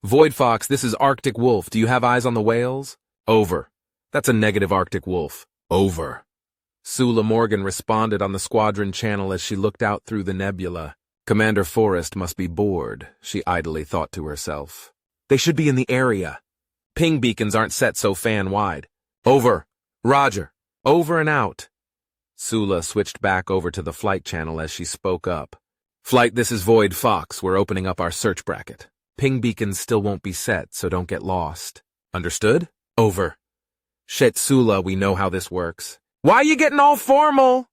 Void Fox, this is Arctic Wolf. Do you have eyes on the whales? Over. That's a negative Arctic Wolf. Over. Sula Morgan responded on the squadron channel as she looked out through the nebula. Commander Forrest must be bored, she idly thought to herself. They should be in the area. Ping beacons aren't set so fan-wide. Over. Roger. Over and out. Sula switched back over to the flight channel as she spoke up. Flight, this is Void Fox. We're opening up our search bracket. Ping beacons still won't be set, so don't get lost. Understood? Over. Shit, Sula, we know how this works. Why are you getting all formal?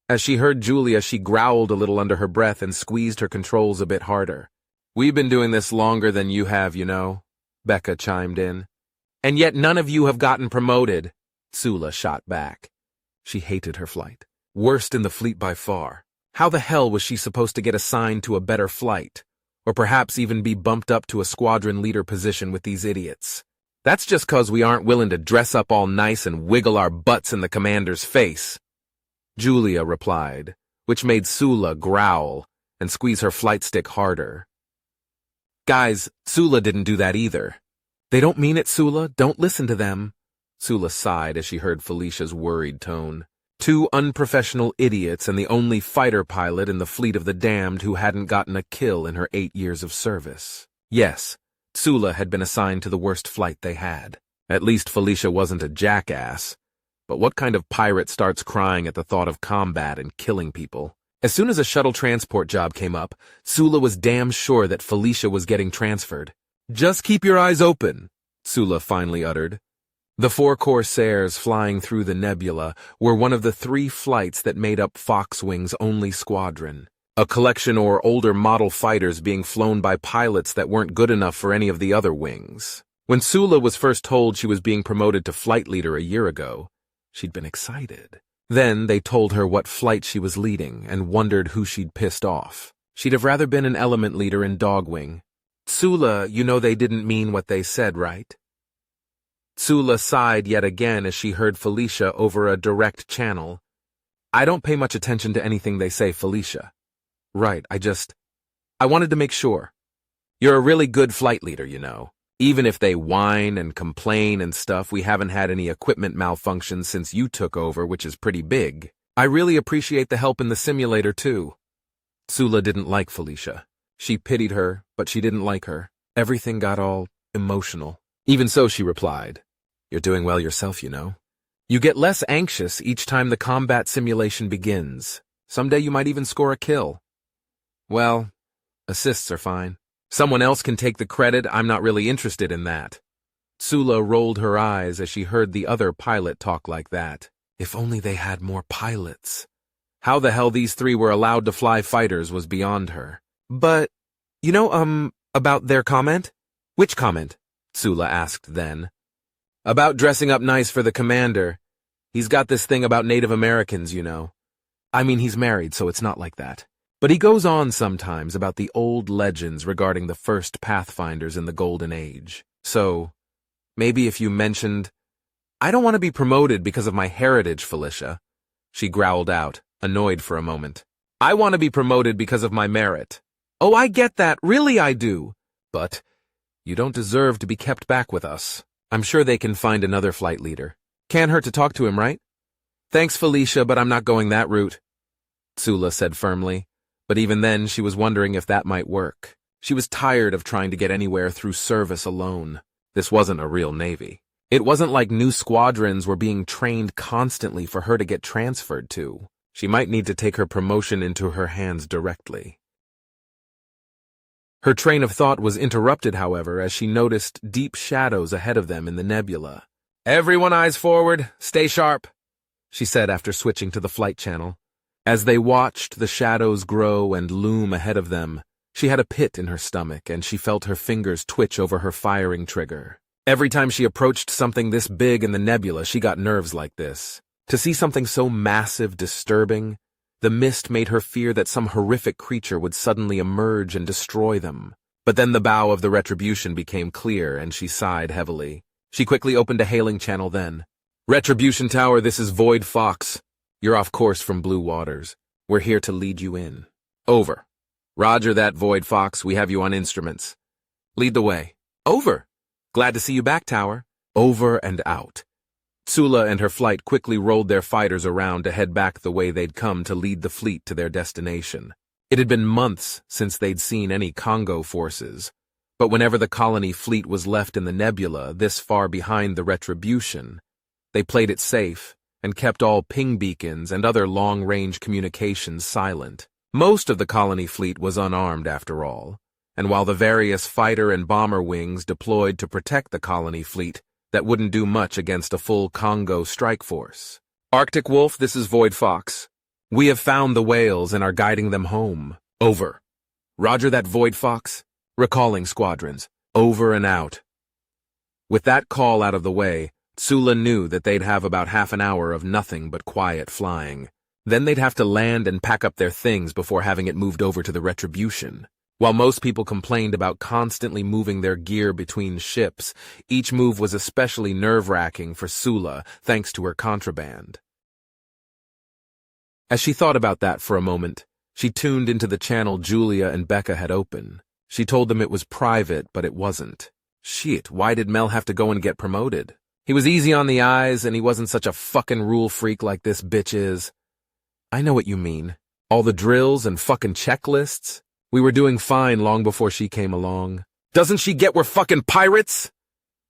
As she heard Julia, she growled a little under her breath and squeezed her controls a bit harder. We've been doing this longer than you have, you know, Becca chimed in. And yet none of you have gotten promoted, Sula shot back. She hated her flight. Worst in the fleet by far. How the hell was she supposed to get assigned to a better flight? Or perhaps even be bumped up to a squadron leader position with these idiots? That's just 'cause we aren't willing to dress up all nice and wiggle our butts in the commander's face, Julia replied, which made Sula growl and squeeze her flight stick harder. Guys, Sula didn't do that either. They don't mean it, Sula. Don't listen to them. Sula sighed as she heard Felicia's worried tone. Two unprofessional idiots and the only fighter pilot in the fleet of the damned who hadn't gotten a kill in her 8 years of service. Yes, Sula had been assigned to the worst flight they had. At least Felicia wasn't a jackass. But what kind of pirate starts crying at the thought of combat and killing people? As soon as a shuttle transport job came up, Sula was damn sure that Felicia was getting transferred. Just keep your eyes open, Sula finally uttered. The 4 Corsairs flying through the nebula were one of the 3 flights that made up Foxwing's only squadron, a collection or older model fighters being flown by pilots that weren't good enough for any of the other wings. When Sula was first told she was being promoted to flight leader a year ago, she'd been excited. Then they told her what flight she was leading and wondered who she'd pissed off. She'd have rather been an element leader in Dogwing. Sula, you know they didn't mean what they said, right? Sula sighed yet again as she heard Felicia over a direct channel. I don't pay much attention to anything they say, Felicia. Right, I wanted to make sure. You're a really good flight leader, you know. Even if they whine and complain and stuff, we haven't had any equipment malfunctions since you took over, which is pretty big. I really appreciate the help in the simulator, too. Sula didn't like Felicia. She pitied her, but she didn't like her. Everything got all emotional. Even so, she replied, You're doing well yourself, you know. You get less anxious each time the combat simulation begins. Someday you might even score a kill. Well, assists are fine. Someone else can take the credit. I'm not really interested in that. Sula rolled her eyes as she heard the other pilot talk like that. If only they had more pilots. How the hell these 3 were allowed to fly fighters was beyond her. But, you know, about their comment? Which comment? Sula asked then. About dressing up nice for the commander. He's got this thing about Native Americans, you know. I mean, he's married, so it's not like that. But he goes on sometimes about the old legends regarding the first Pathfinders in the Golden Age. So, maybe if you mentioned, I don't want to be promoted because of my heritage, Felicia. She growled out, annoyed for a moment. I want to be promoted because of my merit. Oh, I get that, really I do. But you don't deserve to be kept back with us. I'm sure they can find another flight leader. Can't hurt to talk to him, right? Thanks, Felicia, but I'm not going that route, Sula said firmly. But even then, she was wondering if that might work. She was tired of trying to get anywhere through service alone. This wasn't a real navy. It wasn't like new squadrons were being trained constantly for her to get transferred to. She might need to take her promotion into her hands directly. Her train of thought was interrupted, however, as she noticed deep shadows ahead of them in the nebula. Everyone eyes forward, stay sharp, she said after switching to the flight channel. As they watched the shadows grow and loom ahead of them, she had a pit in her stomach and she felt her fingers twitch over her firing trigger. Every time she approached something this big in the nebula, she got nerves like this. To see something so massive, disturbing, the mist made her fear that some horrific creature would suddenly emerge and destroy them. But then the bow of the Retribution became clear and she sighed heavily. She quickly opened a hailing channel then. Retribution Tower, this is Void Fox. You're off course from Blue Waters. We're here to lead you in. Over. Roger that, Void Fox. We have you on instruments. Lead the way. Over. Glad to see you back, Tower. Over and out. Sula and her flight quickly rolled their fighters around to head back the way they'd come to lead the fleet to their destination. It had been months since they'd seen any Congo forces, but whenever the colony fleet was left in the nebula this far behind the Retribution, they played it safe and kept all ping beacons and other long-range communications silent. Most of the colony fleet was unarmed after all, and while the various fighter and bomber wings deployed to protect the colony fleet, that wouldn't do much against a full Congo strike force. Arctic Wolf, this is Void Fox. We have found the whales and are guiding them home. Over. Roger that, Void Fox. Recalling squadrons. Over and out. With that call out of the way, Sula knew that they'd have about half an hour of nothing but quiet flying. Then they'd have to land and pack up their things before having it moved over to the Retribution. While most people complained about constantly moving their gear between ships, each move was especially nerve-wracking for Sula, thanks to her contraband. As she thought about that for a moment, she tuned into the channel Julia and Becca had open. She told them it was private, but it wasn't. Shit, why did Mel have to go and get promoted? He was easy on the eyes, and he wasn't such a fucking rule freak like this bitch is. I know what you mean. All the drills and fucking checklists. We were doing fine long before she came along. Doesn't she get we're fucking pirates?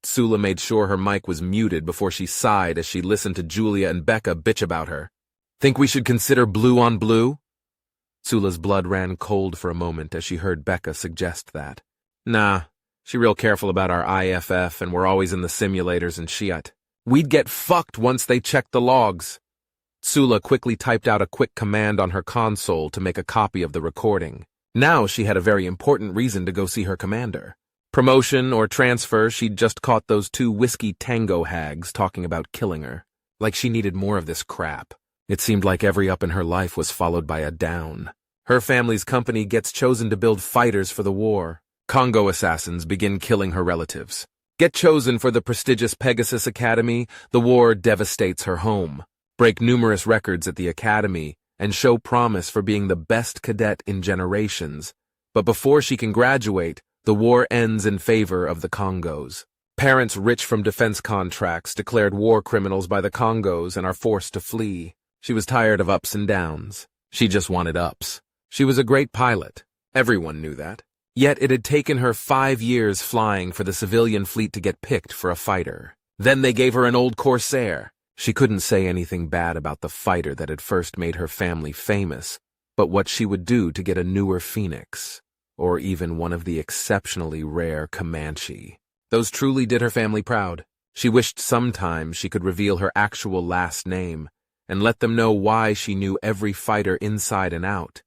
Sula made sure her mic was muted before she sighed as she listened to Julia and Becca bitch about her. Think we should consider blue on blue? Sula's blood ran cold for a moment as she heard Becca suggest that. Nah, she real careful about our IFF and we're always in the simulators and shit. We'd get fucked once they checked the logs. Sula quickly typed out a quick command on her console to make a copy of the recording. Now she had a very important reason to go see her commander. Promotion or transfer, she'd just caught those two whiskey tango hags talking about killing her. Like she needed more of this crap. It seemed like every up in her life was followed by a down. Her family's company gets chosen to build fighters for the war. Congo assassins begin killing her relatives. Get chosen for the prestigious Pegasus Academy, the war devastates her home. Break numerous records at the academy, and show promise for being the best cadet in generations. But before she can graduate, the war ends in favor of the Congos. Parents rich from defense contracts declared war criminals by the Congos and are forced to flee. She was tired of ups and downs. She just wanted ups. She was a great pilot. Everyone knew that. Yet it had taken her 5 years flying for the civilian fleet to get picked for a fighter. Then they gave her an old Corsair. She couldn't say anything bad about the fighter that had first made her family famous, but what she would do to get a newer Phoenix, or even one of the exceptionally rare Comanche. Those truly did her family proud. She wished sometime she could reveal her actual last name and let them know why she knew every fighter inside and out.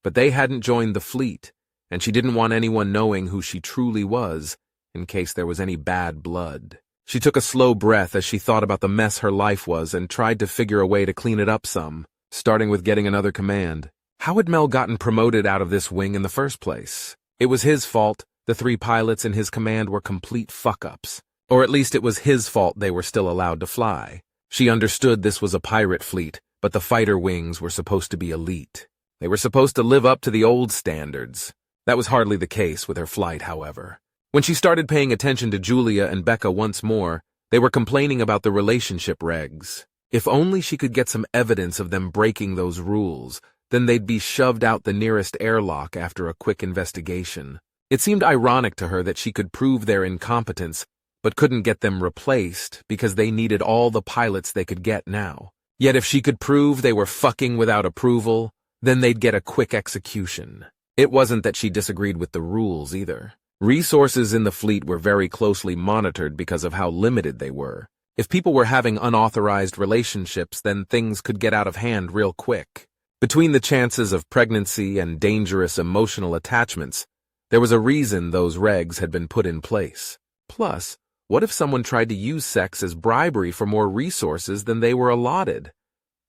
But they hadn't joined the fleet, and she didn't want anyone knowing who she truly was in case there was any bad blood. She took a slow breath as she thought about the mess her life was and tried to figure a way to clean it up some, starting with getting another command. How had Mel gotten promoted out of this wing in the first place? It was his fault. The 3 pilots in his command were complete fuck-ups. Or at least it was his fault they were still allowed to fly. She understood this was a pirate fleet, but the fighter wings were supposed to be elite. They were supposed to live up to the old standards. That was hardly the case with her flight, however. When she started paying attention to Julia and Becca once more, they were complaining about the relationship regs. If only she could get some evidence of them breaking those rules, then they'd be shoved out the nearest airlock after a quick investigation. It seemed ironic to her that she could prove their incompetence, but couldn't get them replaced because they needed all the pilots they could get now. Yet if she could prove they were fucking without approval, then they'd get a quick execution. It wasn't that she disagreed with the rules either. Resources in the fleet were very closely monitored because of how limited they were. If people were having unauthorized relationships, then things could get out of hand real quick. Between the chances of pregnancy and dangerous emotional attachments, there was a reason those regs had been put in place. Plus, what if someone tried to use sex as bribery for more resources than they were allotted?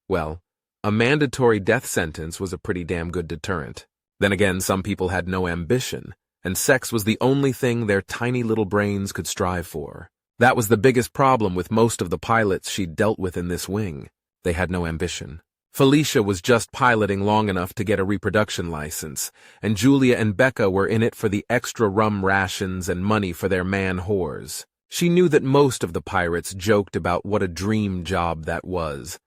Well, a mandatory death sentence was a pretty damn good deterrent. Then again, some people had no ambition, and sex was the only thing their tiny little brains could strive for. That was the biggest problem with most of the pilots she'd dealt with in this wing. They had no ambition. Felicia was just piloting long enough to get a reproduction license, and Julia and Becca were in it for the extra rum rations and money for their man whores. She knew that most of the pirates joked about what a dream job that was.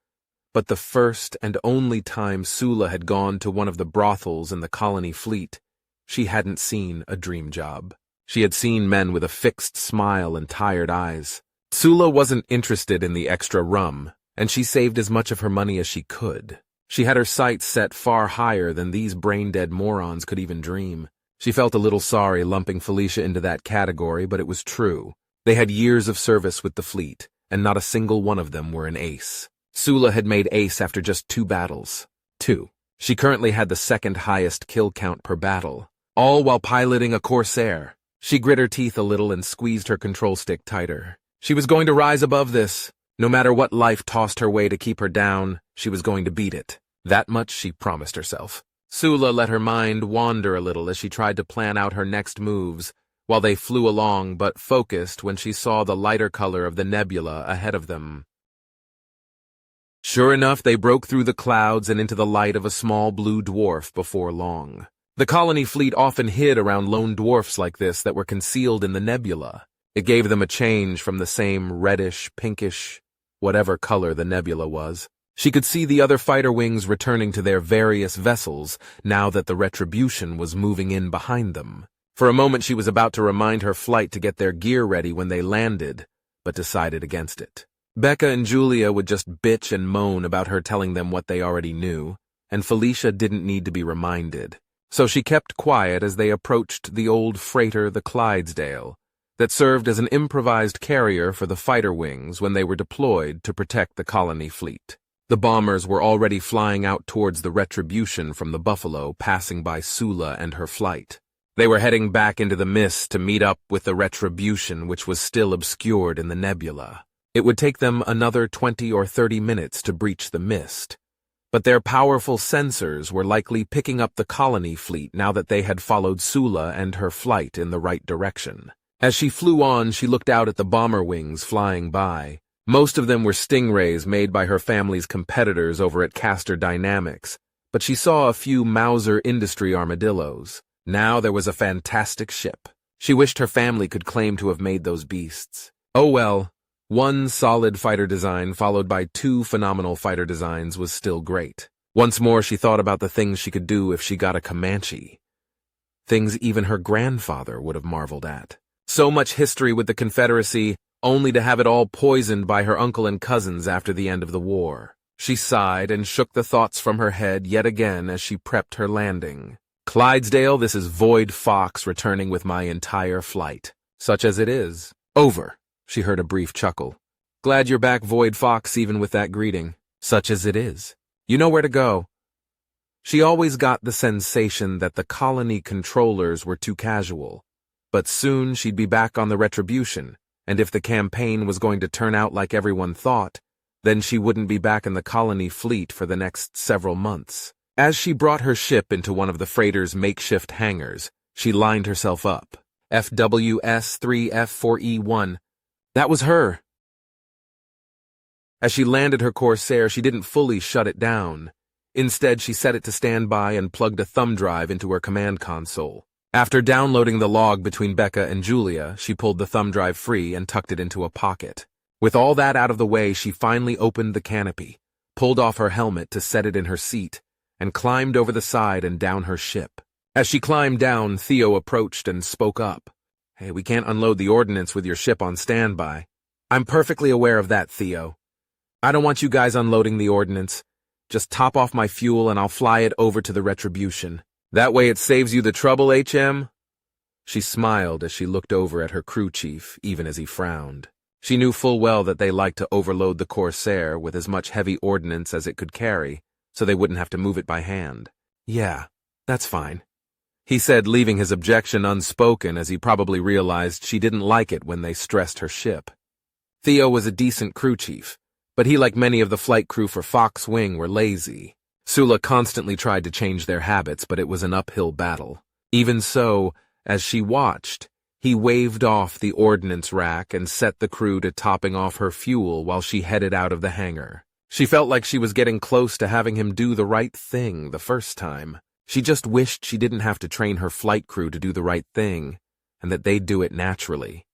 But the first and only time Sula had gone to one of the brothels in the colony fleet, she hadn't seen a dream job. She had seen men with a fixed smile and tired eyes. Sula wasn't interested in the extra rum, and she saved as much of her money as she could. She had her sights set far higher than these brain-dead morons could even dream. She felt a little sorry lumping Felicia into that category, but it was true. They had years of service with the fleet, and not a single one of them were an ace. Sula had made ace after just 2 battles. 2. She currently had the second highest kill count per battle, all while piloting a Corsair. She grit her teeth a little and squeezed her control stick tighter. She was going to rise above this. No matter what life tossed her way to keep her down, she was going to beat it. That much she promised herself. Sula let her mind wander a little as she tried to plan out her next moves, while they flew along but focused when she saw the lighter color of the nebula ahead of them. Sure enough, they broke through the clouds and into the light of a small blue dwarf before long. The colony fleet often hid around lone dwarfs like this that were concealed in the nebula. It gave them a change from the same reddish, pinkish, whatever color the nebula was. She could see the other fighter wings returning to their various vessels now that the Retribution was moving in behind them. For a moment she was about to remind her flight to get their gear ready when they landed, but decided against it. Becca and Julia would just bitch and moan about her telling them what they already knew, and Felicia didn't need to be reminded. So she kept quiet as they approached the old freighter, the Clydesdale, that served as an improvised carrier for the fighter wings when they were deployed to protect the colony fleet. The bombers were already flying out towards the Retribution from the Buffalo, passing by Sula and her flight. They were heading back into the mist to meet up with the Retribution, which was still obscured in the nebula. It would take them another 20 or 30 minutes to breach the mist, but their powerful sensors were likely picking up the colony fleet now that they had followed Sula and her flight in the right direction. As she flew on, she looked out at the bomber wings flying by. Most of them were Stingrays made by her family's competitors over at Castor Dynamics, but she saw a few Mauser Industry armadillos. Now there was a fantastic ship. She wished her family could claim to have made those beasts. Oh well, one solid fighter design followed by 2 phenomenal fighter designs was still great. Once more she thought about the things she could do if she got a Comanche. Things even her grandfather would have marveled at. So much history with the Confederacy, only to have it all poisoned by her uncle and cousins after the end of the war. She sighed and shook the thoughts from her head yet again as she prepped her landing. Clydesdale, this is Void Fox returning with my entire flight. Such as it is. Over. She heard a brief chuckle. Glad you're back, Void Fox, even with that greeting. Such as it is. You know where to go. She always got the sensation that the colony controllers were too casual. But soon she'd be back on the Retribution, and if the campaign was going to turn out like everyone thought, then she wouldn't be back in the colony fleet for the next several months. As she brought her ship into one of the freighter's makeshift hangars, she lined herself up. FWS-3F4E1. That was her. As she landed her Corsair, she didn't fully shut it down. Instead, she set it to standby and plugged a thumb drive into her command console. After downloading the log between Becca and Julia, she pulled the thumb drive free and tucked it into a pocket. With all that out of the way, she finally opened the canopy, pulled off her helmet to set it in her seat, and climbed over the side and down her ship. As she climbed down, Theo approached and spoke up. Hey, we can't unload the ordnance with your ship on standby. I'm perfectly aware of that, Theo. I don't want you guys unloading the ordnance. Just top off my fuel and I'll fly it over to the Retribution. That way it saves you the trouble, HM? She smiled as she looked over at her crew chief, even as he frowned. She knew full well that they liked to overload the Corsair with as much heavy ordnance as it could carry, so they wouldn't have to move it by hand. Yeah, that's fine, he said, leaving his objection unspoken as he probably realized she didn't like it when they stressed her ship. Theo was a decent crew chief, but he, like many of the flight crew for Fox Wing, were lazy. Sula constantly tried to change their habits, but it was an uphill battle. Even so, as she watched, he waved off the ordnance rack and set the crew to topping off her fuel while she headed out of the hangar. She felt like she was getting close to having him do the right thing the first time. She just wished she didn't have to train her flight crew to do the right thing, and that they'd do it naturally.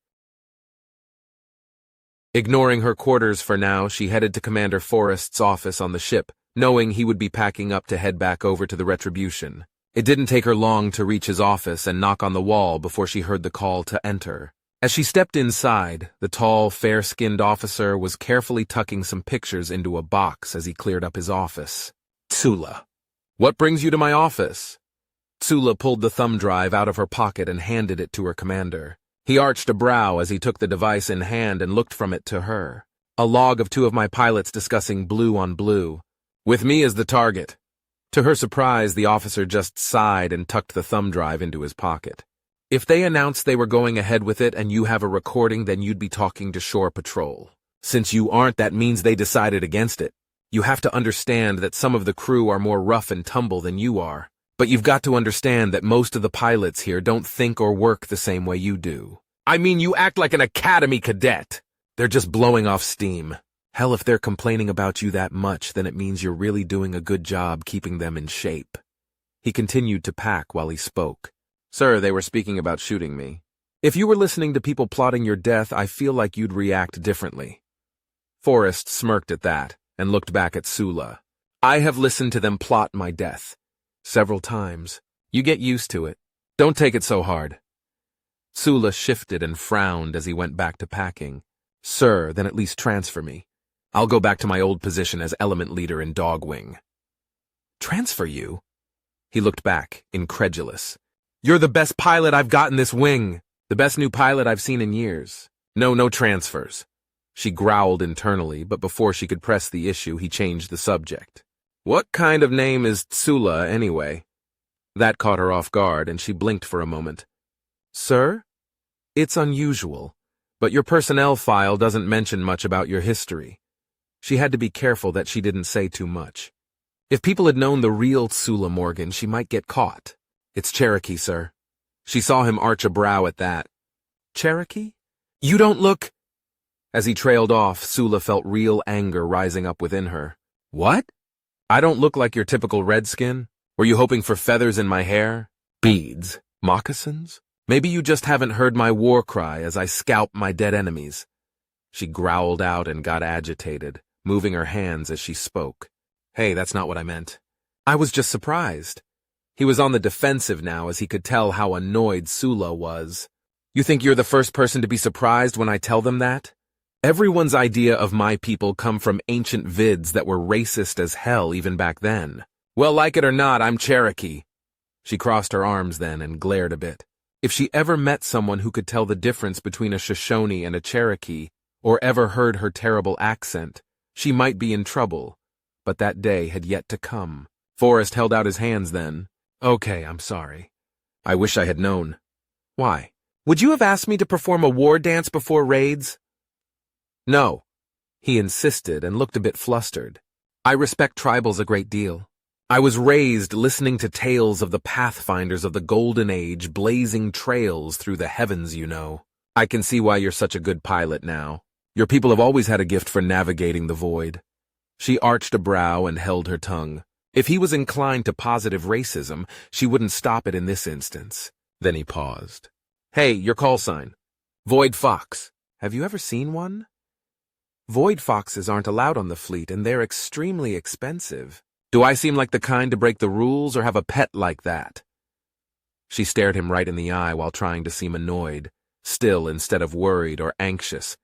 Ignoring her quarters for now, she headed to Commander Forrest's office on the ship, knowing he would be packing up to head back over to the Retribution. It didn't take her long to reach his office and knock on the wall before she heard the call to enter. As she stepped inside, the tall, fair-skinned officer was carefully tucking some pictures into a box as he cleared up his office. Tsula. What brings you to my office? Tsula pulled the thumb drive out of her pocket and handed it to her commander. He arched a brow as he took the device in hand and looked from it to her. A log of 2 of my pilots discussing blue on blue. With me as the target. To her surprise, the officer just sighed and tucked the thumb drive into his pocket. If they announced they were going ahead with it and you have a recording, then you'd be talking to Shore Patrol. Since you aren't, that means they decided against it. You have to understand that some of the crew are more rough and tumble than you are. But you've got to understand that most of the pilots here don't think or work the same way you do. I mean, you act like an academy cadet. They're just blowing off steam. Hell, if they're complaining about you that much, then it means you're really doing a good job keeping them in shape. He continued to pack while he spoke. Sir, they were speaking about shooting me. If you were listening to people plotting your death, I feel like you'd react differently. Forrest smirked at that and looked back at Tsula. I have listened to them plot my death. Several times. You get used to it. Don't take it so hard. Tsula shifted and frowned as he went back to packing. Sir, then at least transfer me. I'll go back to my old position as element leader in Dog Wing. Transfer you? He looked back, incredulous. You're the best pilot I've got in this wing. The best new pilot I've seen in years. No transfers. She growled internally, but before she could press the issue, he changed the subject. What kind of name is Tsula, anyway? That caught her off guard, and she blinked for a moment. Sir? It's unusual, but your personnel file doesn't mention much about your history. She had to be careful that she didn't say too much. If people had known the real Tsula Morgan, she might get caught. It's Cherokee, sir. She saw him arch a brow at that. Cherokee? You don't look... As he trailed off, Tsula felt real anger rising up within her. What? I don't look like your typical redskin? Were you hoping for feathers in my hair? Beads? Moccasins? Maybe you just haven't heard my war cry as I scalp my dead enemies. She growled out and got agitated, moving her hands as she spoke. Hey, that's not what I meant. I was just surprised. He was on the defensive now as he could tell how annoyed Tsula was. You think you're the first person to be surprised when I tell them that? Everyone's idea of my people come from ancient vids that were racist as hell even back then. Well, like it or not, I'm Cherokee. She crossed her arms then and glared a bit. If she ever met someone who could tell the difference between a Shoshone and a Cherokee, or ever heard her terrible accent, she might be in trouble. But that day had yet to come. Forrest held out his hands then. Okay, I'm sorry. I wish I had known. Why? Would you have asked me to perform a war dance before raids? No. He insisted and looked a bit flustered. I respect tribals a great deal. I was raised listening to tales of the pathfinders of the Golden Age blazing trails through the heavens, you know. I can see why you're such a good pilot now. Your people have always had a gift for navigating the void. She arched a brow and held her tongue. If he was inclined to positive racism, she wouldn't stop it in this instance. Then he paused. Hey, your call sign. Void Fox. Have you ever seen one? Void foxes aren't allowed on the fleet, and they're extremely expensive. Do I seem like the kind to break the rules or have a pet like that? She stared him right in the eye while trying to seem annoyed, still instead of worried or anxious,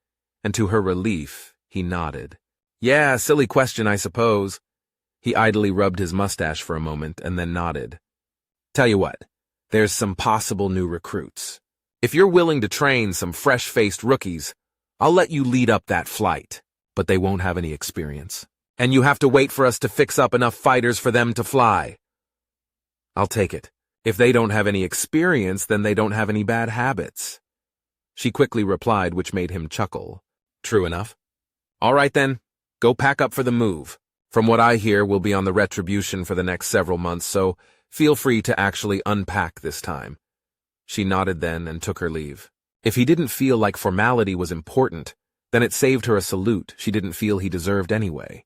and to her relief, he nodded. Yeah, silly question, I suppose. He idly rubbed his mustache for a moment and then nodded. Tell you what, there's some possible new recruits. If you're willing to train some fresh-faced rookies, I'll let you lead up that flight, but they won't have any experience. And you have to wait for us to fix up enough fighters for them to fly. I'll take it. If they don't have any experience, then they don't have any bad habits. She quickly replied, which made him chuckle. True enough. All right then, go pack up for the move. From what I hear, we'll be on the Retribution for the next several months, so feel free to actually unpack this time. She nodded then and took her leave. If he didn't feel like formality was important, then it saved her a salute she didn't feel he deserved anyway.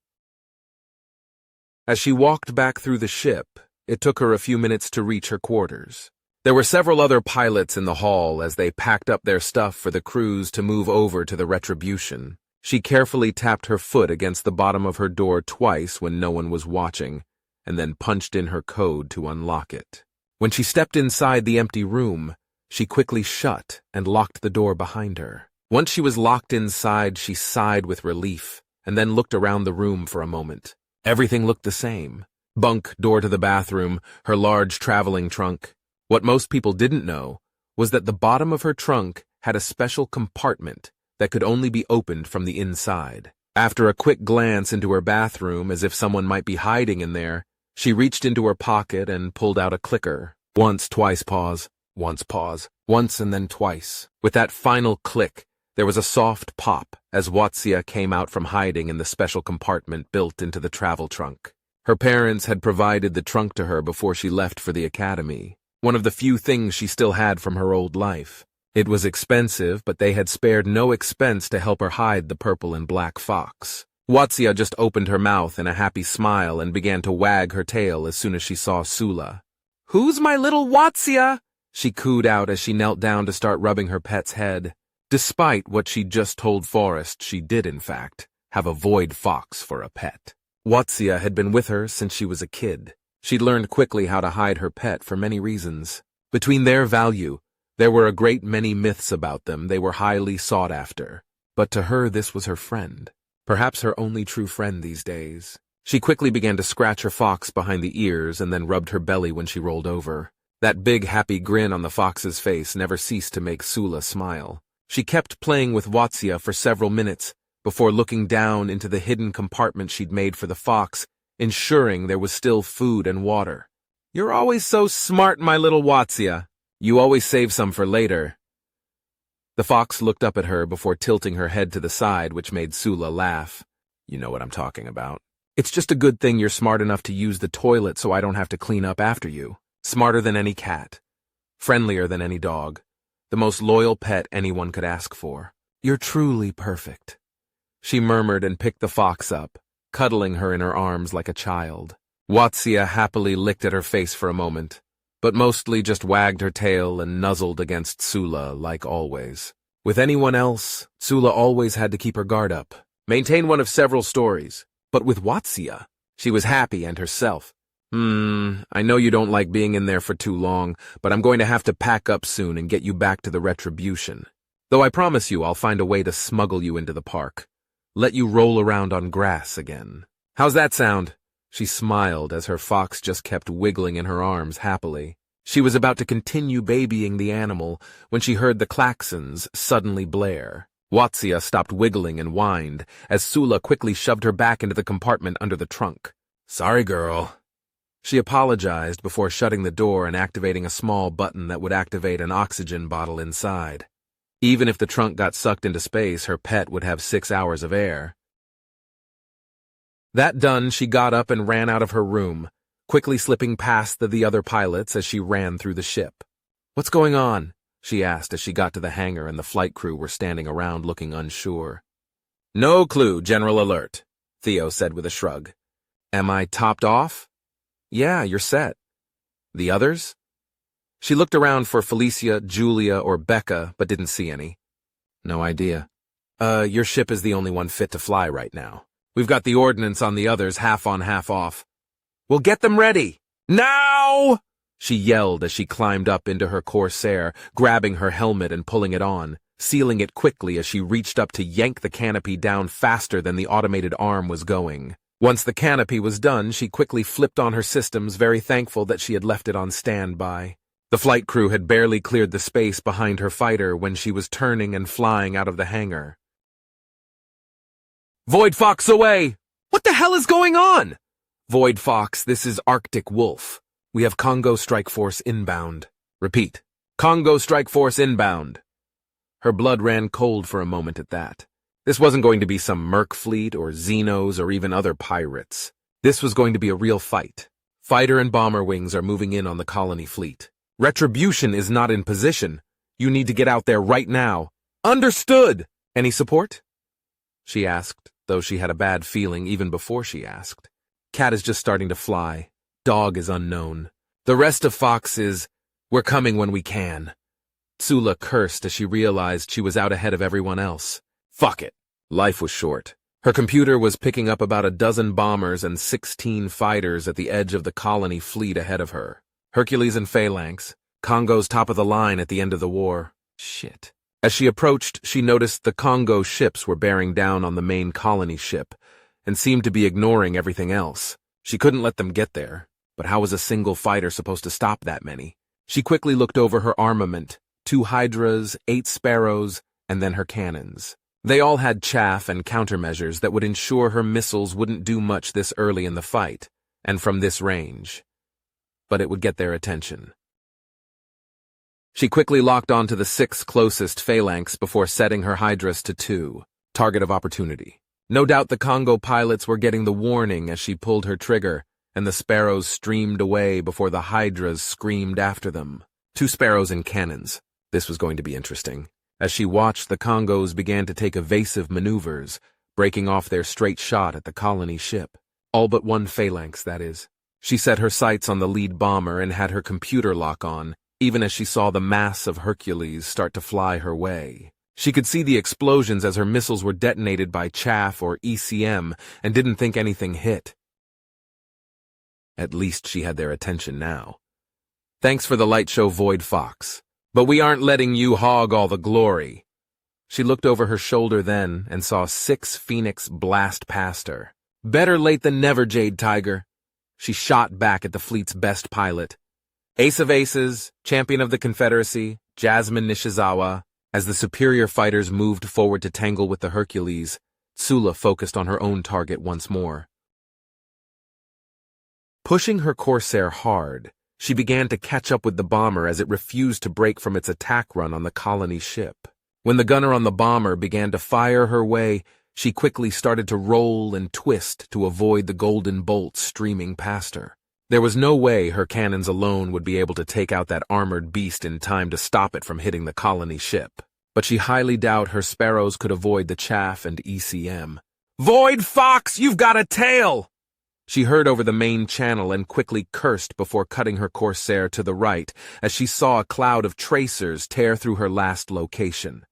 As she walked back through the ship, it took her a few minutes to reach her quarters. There were several other pilots in the hall as they packed up their stuff for the cruise to move over to the Retribution. She carefully tapped her foot against the bottom of her door twice when no one was watching, and then punched in her code to unlock it. When she stepped inside the empty room, she quickly shut and locked the door behind her. Once she was locked inside, she sighed with relief and then looked around the room for a moment. Everything looked the same. Bunk, door to the bathroom, her large traveling trunk. What most people didn't know was that the bottom of her trunk had a special compartment that could only be opened from the inside. After a quick glance into her bathroom as if someone might be hiding in there, she reached into her pocket and pulled out a clicker. Once, twice, pause. Once, pause. Once and then twice. With that final click, there was a soft pop as Watsia came out from hiding in the special compartment built into the travel trunk. Her parents had provided the trunk to her before she left for the academy, one of the few things she still had from her old life. It was expensive, but they had spared no expense to help her hide the purple and black fox. Watsia just opened her mouth in a happy smile and began to wag her tail as soon as she saw Sula. "Who's my little Watsia?" she cooed out as she knelt down to start rubbing her pet's head. Despite what she'd just told Forrest, she did, in fact, have a void fox for a pet. Watsia had been with her since she was a kid. She'd learned quickly how to hide her pet for many reasons. Between their value, there were a great many myths about them. They were highly sought after. But to her, this was her friend. Perhaps her only true friend these days. She quickly began to scratch her fox behind the ears and then rubbed her belly when she rolled over. That big, happy grin on the fox's face never ceased to make Sula smile. She kept playing with Watsia for several minutes before looking down into the hidden compartment she'd made for the fox, ensuring there was still food and water. "You're always so smart, my little Watsia. You always save some for later." The fox looked up at her before tilting her head to the side, which made Sula laugh. "You know what I'm talking about. It's just a good thing you're smart enough to use the toilet so I don't have to clean up after you. Smarter than any cat. Friendlier than any dog. The most loyal pet anyone could ask for. You're truly perfect." She murmured and picked the fox up, cuddling her in her arms like a child. Watsia happily licked at her face for a moment, but mostly just wagged her tail and nuzzled against Sula like always. With anyone else, Sula always had to keep her guard up, maintain one of several stories. But with Watsia, she was happy and herself. I know you don't like being in there for too long, but I'm going to have to pack up soon and get you back to the Retribution. Though I promise you I'll find a way to smuggle you into the park. Let you roll around on grass again. How's that sound?" She smiled as her fox just kept wiggling in her arms happily. She was about to continue babying the animal when she heard the klaxons suddenly blare. Watsia stopped wiggling and whined as Sula quickly shoved her back into the compartment under the trunk. "Sorry, girl." She apologized before shutting the door and activating a small button that would activate an oxygen bottle inside. Even if the trunk got sucked into space, her pet would have 6 hours of air. That done, she got up and ran out of her room, quickly slipping past the other pilots as she ran through the ship. "What's going on?" she asked as she got to the hangar and the flight crew were standing around looking unsure. "No clue, General Alert," Theo said with a shrug. "Am I topped off?" "Yeah, you're set." "The others?" She looked around for Felicia, Julia, or Becca, but didn't see any. "No idea." Your ship is the only one fit to fly right now. We've got the ordnance on the others half on, half off." "We'll get them ready. Now!" she yelled as she climbed up into her Corsair, grabbing her helmet and pulling it on, sealing it quickly as she reached up to yank the canopy down faster than the automated arm was going. Once the canopy was done, she quickly flipped on her systems, very thankful that she had left it on standby. The flight crew had barely cleared the space behind her fighter when she was turning and flying out of the hangar. "Void Fox away! What the hell is going on?" "Void Fox, this is Arctic Wolf. We have Congo Strike Force inbound." "Repeat. Congo Strike Force inbound." Her blood ran cold for a moment at that. This wasn't going to be some merc fleet or Xenos or even other pirates. This was going to be a real fight. Fighter and bomber wings are moving in on the colony fleet. Retribution is not in position. You need to get out there right now. "Understood!" "Any support?" she asked, though she had a bad feeling even before she asked. Cat is just starting to fly. Dog is unknown. The rest of Fox is, we're coming when we can. Sula cursed as she realized she was out ahead of everyone else. Fuck it. Life was short. Her computer was picking up about a dozen bombers and 16 fighters at the edge of the colony fleet ahead of her. Hercules and Phalanx, Congo's top of the line at the end of the war. Shit. As she approached, she noticed the Congo ships were bearing down on the main colony ship, and seemed to be ignoring everything else. She couldn't let them get there, but how was a single fighter supposed to stop that many? She quickly looked over her armament, 2 Hydras, 8 Sparrows, and then her cannons. They all had chaff and countermeasures that would ensure her missiles wouldn't do much this early in the fight, and from this range. But it would get their attention. She quickly locked onto the 6 closest Phalanx before setting her Hydras to 2, target of opportunity. No doubt the Congo pilots were getting the warning as she pulled her trigger, and the Sparrows streamed away before the Hydras screamed after them. 2 Sparrows and cannons. This was going to be interesting. As she watched, the Congos began to take evasive maneuvers, breaking off their straight shot at the colony ship. All but 1 Phalanx, that is. She set her sights on the lead bomber and had her computer lock on, even as she saw the mass of Hercules start to fly her way. She could see the explosions as her missiles were detonated by chaff or ECM and didn't think anything hit. At least she had their attention now. Thanks for the light show, Void Fox. But we aren't letting you hog all the glory. She looked over her shoulder then and saw 6 Phoenix blast past her. Better late than never, Jade Tiger. She shot back at the fleet's best pilot. Ace of Aces, champion of the Confederacy, Jasmine Nishizawa. As the superior fighters moved forward to tangle with the Hercules, Sula focused on her own target once more. Pushing her Corsair hard, she began to catch up with the bomber as it refused to break from its attack run on the colony ship. When the gunner on the bomber began to fire her way, she quickly started to roll and twist to avoid the golden bolts streaming past her. There was no way her cannons alone would be able to take out that armored beast in time to stop it from hitting the colony ship. But she highly doubt her Sparrows could avoid the chaff and ECM. Void Fox, you've got a tail! She heard over the main channel and quickly cursed before cutting her Corsair to the right as she saw a cloud of tracers tear through her last location.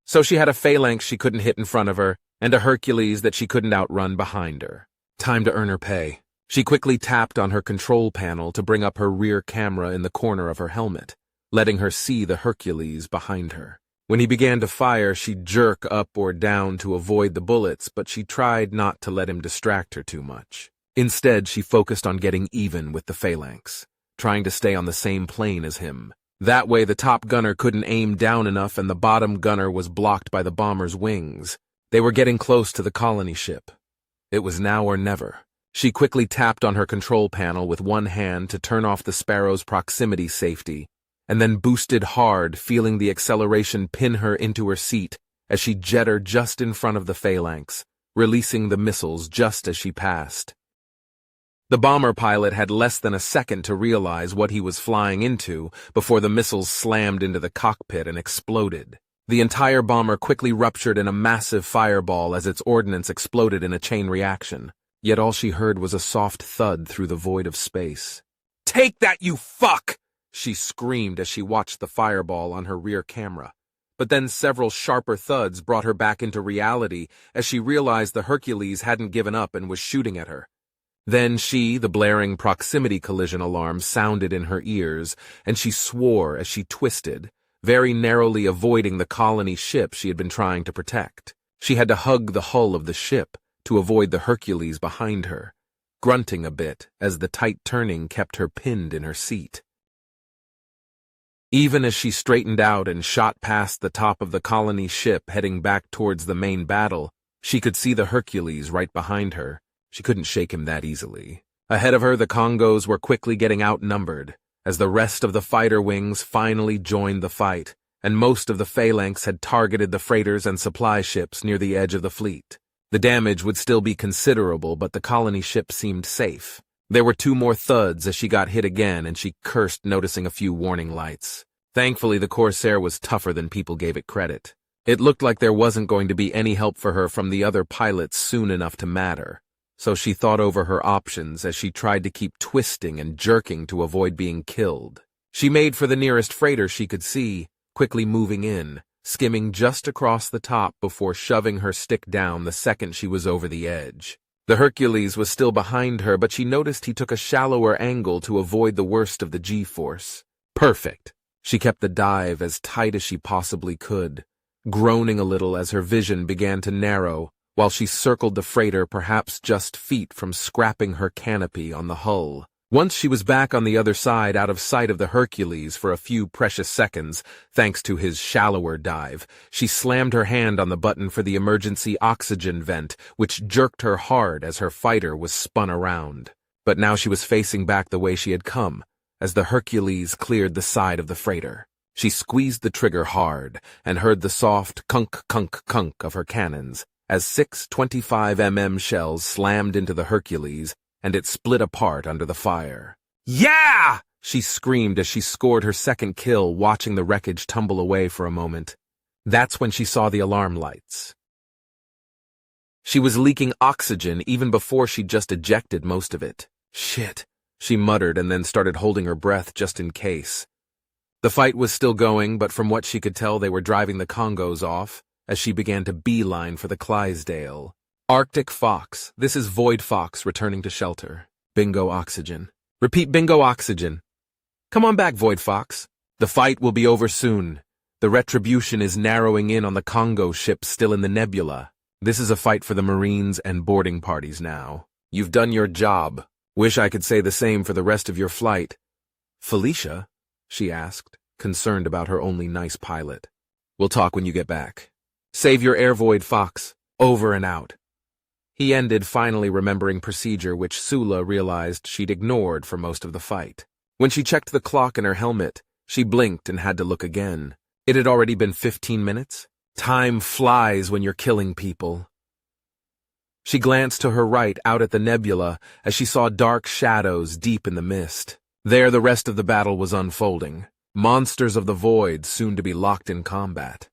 So she had a Phalanx she couldn't hit in front of her, and a Hercules that she couldn't outrun behind her. Time to earn her pay. She quickly tapped on her control panel to bring up her rear camera in the corner of her helmet, letting her see the Hercules behind her. When he began to fire, she'd jerk up or down to avoid the bullets, but she tried not to let him distract her too much. Instead, she focused on getting even with the Phalanx, trying to stay on the same plane as him. That way, the top gunner couldn't aim down enough and the bottom gunner was blocked by the bomber's wings. They were getting close to the colony ship. It was now or never. She quickly tapped on her control panel with one hand to turn off the Sparrow's proximity safety, and then boosted hard, feeling the acceleration pin her into her seat as she jetted just in front of the Phalanx, releasing the missiles just as she passed. The bomber pilot had less than a second to realize what he was flying into before the missiles slammed into the cockpit and exploded. The entire bomber quickly ruptured in a massive fireball as its ordnance exploded in a chain reaction. Yet all she heard was a soft thud through the void of space. "Take that, you fuck!" she screamed as she watched the fireball on her rear camera. But then several sharper thuds brought her back into reality as she realized the Hercules hadn't given up and was shooting at her. Then the blaring proximity collision alarm sounded in her ears, and she swore as she twisted, very narrowly avoiding the colony ship she had been trying to protect. She had to hug the hull of the ship to avoid the Hercules behind her, grunting a bit as the tight turning kept her pinned in her seat. Even as she straightened out and shot past the top of the colony ship heading back towards the main battle, she could see the Hercules right behind her. She couldn't shake him that easily. Ahead of her, the Congos were quickly getting outnumbered, as the rest of the fighter wings finally joined the fight, and most of the Phalanx had targeted the freighters and supply ships near the edge of the fleet. The damage would still be considerable, but the colony ship seemed safe. There were 2 more thuds as she got hit again, and she cursed, noticing a few warning lights. Thankfully, the Corsair was tougher than people gave it credit. It looked like there wasn't going to be any help for her from the other pilots soon enough to matter. so she thought over her options as she tried to keep twisting and jerking to avoid being killed. She made for the nearest freighter she could see, quickly moving in, skimming just across the top before shoving her stick down the second she was over the edge. The Hercules was still behind her, but she noticed he took a shallower angle to avoid the worst of the G-force. Perfect. She kept the dive as tight as she possibly could, groaning a little as her vision began to narrow, while she circled the freighter perhaps just feet from scrapping her canopy on the hull. Once she was back on the other side, out of sight of the Hercules for a few precious seconds, thanks to his shallower dive, she slammed her hand on the button for the emergency oxygen vent, which jerked her hard as her fighter was spun around. But now she was facing back the way she had come, as the Hercules cleared the side of the freighter. She squeezed the trigger hard and heard the soft kunk-kunk-kunk of her cannons as 6 25mm shells slammed into the Hercules, and it split apart under the fire. "Yeah!" she screamed as she scored her second kill, watching the wreckage tumble away for a moment. That's when she saw the alarm lights. She was leaking oxygen even before she'd just ejected most of it. "Shit," she muttered and then started holding her breath just in case. The fight was still going, but from what she could tell they were driving the Congos off as she began to beeline for the Clydesdale. Arctic Fox, this is Void Fox returning to shelter. Bingo oxygen. Repeat bingo oxygen. Come on back, Void Fox. The fight will be over soon. The retribution is narrowing in on the Congo ship still in the nebula. This is a fight for the Marines and boarding parties now. You've done your job. Wish I could say the same for the rest of your flight. Felicia? She asked, concerned about her only nice pilot. We'll talk when you get back. Save your air, Void Fox. Over and out. He ended, finally remembering procedure which Sula realized she'd ignored for most of the fight. When she checked the clock in her helmet, she blinked and had to look again. It had already been 15 minutes. Time flies when you're killing people. She glanced to her right out at the nebula as she saw dark shadows deep in the mist. There the rest of the battle was unfolding. Monsters of the void soon to be locked in combat.